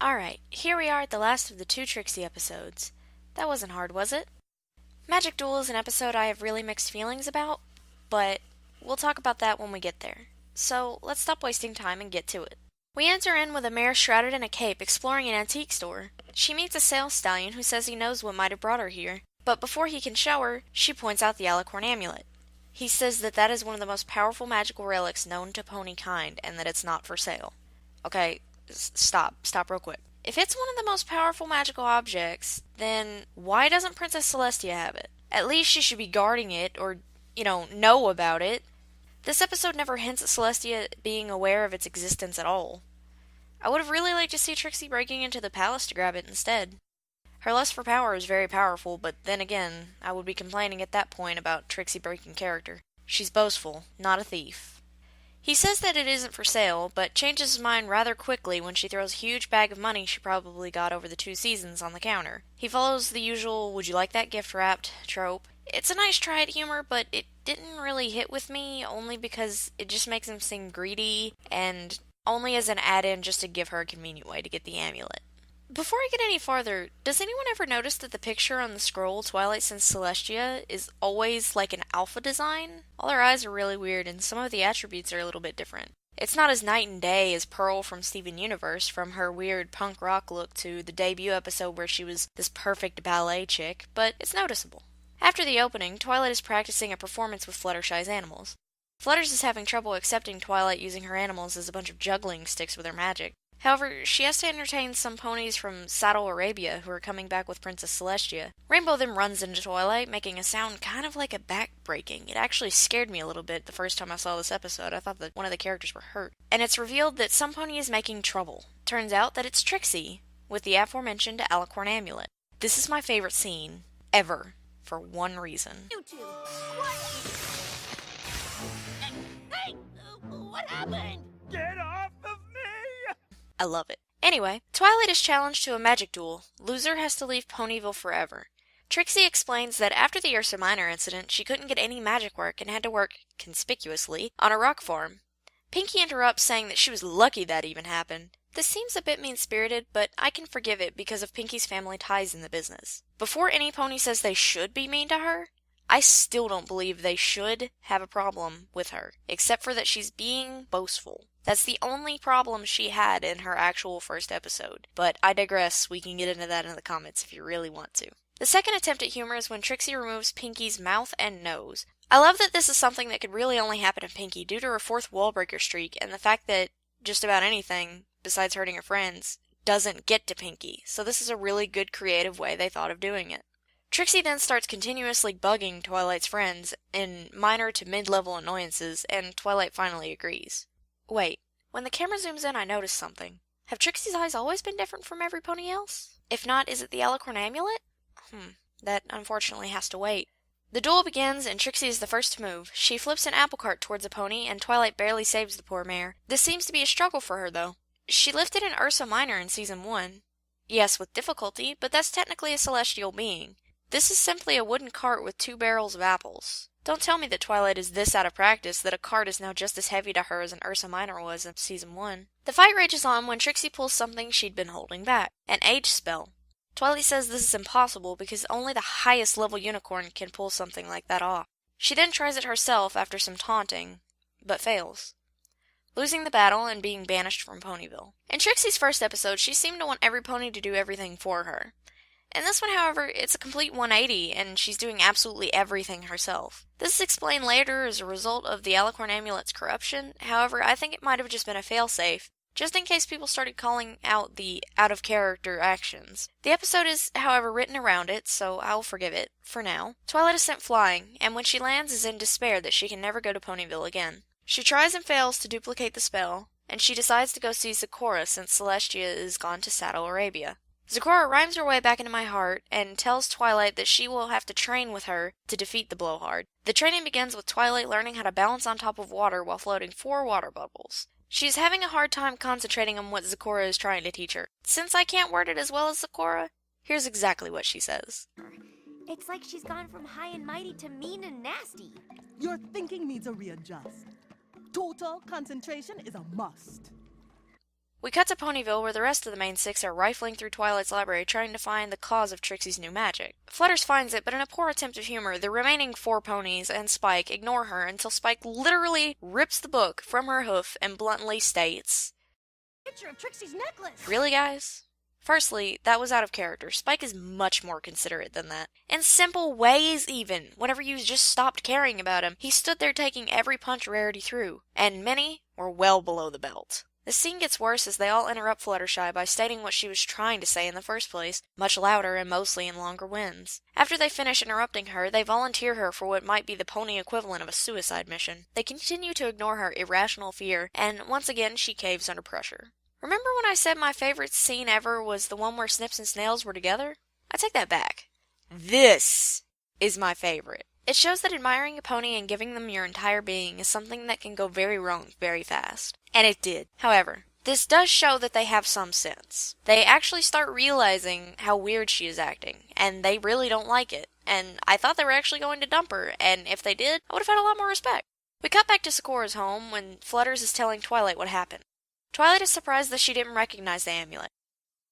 Alright, here we are at the last of the 2 Trixie episodes. That wasn't hard, was it? Magic Duel is an episode I have really mixed feelings about, but we'll talk about that when we get there. So let's stop wasting time and get to it. We enter in with a mare shrouded in a cape exploring an antique store. She meets a sales stallion who says he knows what might have brought her here, but before he can show her, she points out the alicorn amulet. He says that that is one of the most powerful magical relics known to pony kind and that it's not for sale. Okay, stop real quick. If it's one of the most powerful magical objects, then why doesn't Princess Celestia have it? At least she should be guarding it or, know about it. This episode never hints at Celestia being aware of its existence at all. I would have really liked to see Trixie breaking into the palace to grab it instead. Her lust for power is very powerful, but then again, I would be complaining at that point about Trixie breaking character. She's boastful, not a thief. He says that it isn't for sale, but changes his mind rather quickly when she throws a huge bag of money she probably got over the 2 seasons on the counter. He follows the usual "would you like that gift wrapped" trope. It's a nice try at humor, but it didn't really hit with me, only because it just makes him seem greedy, and only as an add-in just to give her a convenient way to get the amulet. Before I get any farther, does anyone ever notice that the picture on the scroll Twilight sends Celestia is always like an alpha design? All her eyes are really weird and some of the attributes are a little bit different. It's not as night and day as Pearl from Steven Universe, from her weird punk rock look to the debut episode where she was this perfect ballet chick, but it's noticeable. After the opening, Twilight is practicing a performance with Fluttershy's animals. Flutters is having trouble accepting Twilight using her animals as a bunch of juggling sticks with her magic. However, she has to entertain some ponies from Saddle Arabia who are coming back with Princess Celestia. Rainbow then runs into Twilight, making a sound kind of like a back breaking. It actually scared me a little bit the first time I saw this episode. I thought that one of the characters were hurt. And it's revealed that some pony is making trouble. Turns out that it's Trixie, with the aforementioned alicorn amulet. This is my favorite scene, ever, for one reason. You two! Hey! What happened? Get off of me! I love it. Anyway, Twilight is challenged to a magic duel. Loser has to leave Ponyville forever. Trixie explains that after the Ursa Minor incident, she couldn't get any magic work and had to work, conspicuously, on a rock farm. Pinkie interrupts saying that she was lucky that even happened. This seems a bit mean-spirited, but I can forgive it because of Pinkie's family ties in the business. Before any pony says they should be mean to her, I still don't believe they should have a problem with her, except for that she's being boastful. That's the only problem she had in her actual first episode. But I digress, we can get into that in the comments if you really want to. The second attempt at humor is when Trixie removes Pinkie's mouth and nose. I love that this is something that could really only happen to Pinkie due to her 4th wall breaker streak and the fact that just about anything, besides hurting her friends, doesn't get to Pinkie. So this is a really good creative way they thought of doing it. Trixie then starts continuously bugging Twilight's friends in minor to mid-level annoyances, and Twilight finally agrees. Wait, when the camera zooms in I notice something. Have Trixie's eyes always been different from every pony else? If not, is it the alicorn amulet? That unfortunately has to wait. The duel begins and Trixie is the first to move. She flips an apple cart towards a pony and Twilight barely saves the poor mare. This seems to be a struggle for her though. She lifted an Ursa Minor in season 1. Yes, with difficulty, but that's technically a celestial being. This is simply a wooden cart with 2 barrels of apples. Don't tell me that Twilight is this out of practice that a cart is now just as heavy to her as an Ursa Minor was in season 1. The fight rages on when Trixie pulls something she'd been holding back, an age spell. Twilight says this is impossible because only the highest level unicorn can pull something like that off. She then tries it herself after some taunting, but fails, losing the battle and being banished from Ponyville. In Trixie's first episode, she seemed to want every pony to do everything for her. In this one, however, it's a complete 180, and she's doing absolutely everything herself. This is explained later as a result of the alicorn amulet's corruption. However, I think it might have just been a failsafe, just in case people started calling out the out-of-character actions. The episode is, however, written around it, so I'll forgive it, for now. Twilight is sent flying, and when she lands is in despair that she can never go to Ponyville again. She tries and fails to duplicate the spell, and she decides to go see Zecora since Celestia is gone to Saddle Arabia. Zecora rhymes her way back into my heart and tells Twilight that she will have to train with her to defeat the Blowhard. The training begins with Twilight learning how to balance on top of water while floating 4 water bubbles. She's having a hard time concentrating on what Zecora is trying to teach her. Since I can't word it as well as Zecora, here's exactly what she says. It's like she's gone from high and mighty to mean and nasty. Your thinking needs a readjust. Total concentration is a must. We cut to Ponyville where the rest of the main six are rifling through Twilight's library trying to find the cause of Trixie's new magic. Flutters finds it, but in a poor attempt of humor, the remaining 4 ponies and Spike ignore her until Spike literally rips the book from her hoof and bluntly states, Picture of Trixie's necklace. "Really, guys?" Firstly, that was out of character. Spike is much more considerate than that. In simple ways, even. Whenever you just stopped caring about him, he stood there taking every punch Rarity threw, and many were well below the belt. The scene gets worse as they all interrupt Fluttershy by stating what she was trying to say in the first place, much louder and mostly in longer winds. After they finish interrupting her, they volunteer her for what might be the pony equivalent of a suicide mission. They continue to ignore her irrational fear, and once again she caves under pressure. Remember when I said my favorite scene ever was the one where Snips and Snails were together? I take that back. This is my favorite. It shows that admiring a pony and giving them your entire being is something that can go very wrong very fast. And it did. However, this does show that they have some sense. They actually start realizing how weird she is acting, and they really don't like it. And I thought they were actually going to dump her, and if they did, I would have had a lot more respect. We cut back to Sakura's home when Flutters is telling Twilight what happened. Twilight is surprised that she didn't recognize the amulet.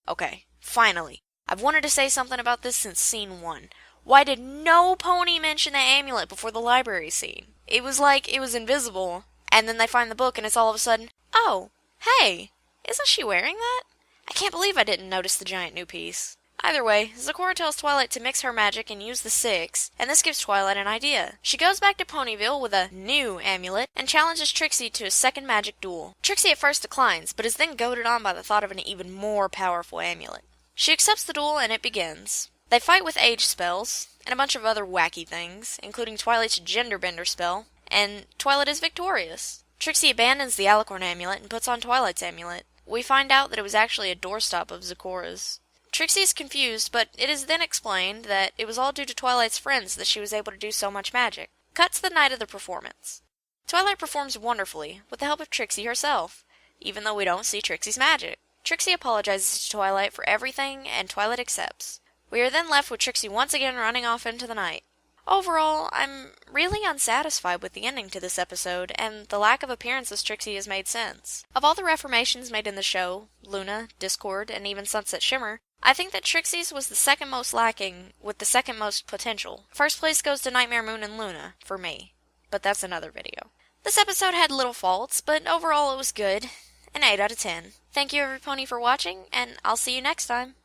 Okay, finally. I've wanted to say something about this since scene 1. Why did no pony mention the amulet before the library scene? It was like it was invisible, and then they find the book and it's all of a sudden, oh, hey, isn't she wearing that? I can't believe I didn't notice the giant new piece. Either way, Sakura tells Twilight to mix her magic and use the 6, and this gives Twilight an idea. She goes back to Ponyville with a new amulet and challenges Trixie to a second magic duel. Trixie at first declines, but is then goaded on by the thought of an even more powerful amulet. She accepts the duel and it begins. They fight with age spells, and a bunch of other wacky things, including Twilight's gender bender spell, and Twilight is victorious. Trixie abandons the Alicorn amulet and puts on Twilight's amulet. We find out that it was actually a doorstop of Sakura's. Trixie is confused, but it is then explained that it was all due to Twilight's friends that she was able to do so much magic. Cut to the night of the performance. Twilight performs wonderfully, with the help of Trixie herself, even though we don't see Trixie's magic. Trixie apologizes to Twilight for everything, and Twilight accepts. We are then left with Trixie once again running off into the night. Overall, I'm really unsatisfied with the ending to this episode, and the lack of appearances Trixie has made since. Of all the reformations made in the show, Luna, Discord, and even Sunset Shimmer, I think that Trixie's was the second most lacking, with the second most potential. First place goes to Nightmare Moon and Luna, for me. But that's another video. This episode had little faults, but overall it was good. An 8 out of 10. Thank you every pony for watching, and I'll see you next time.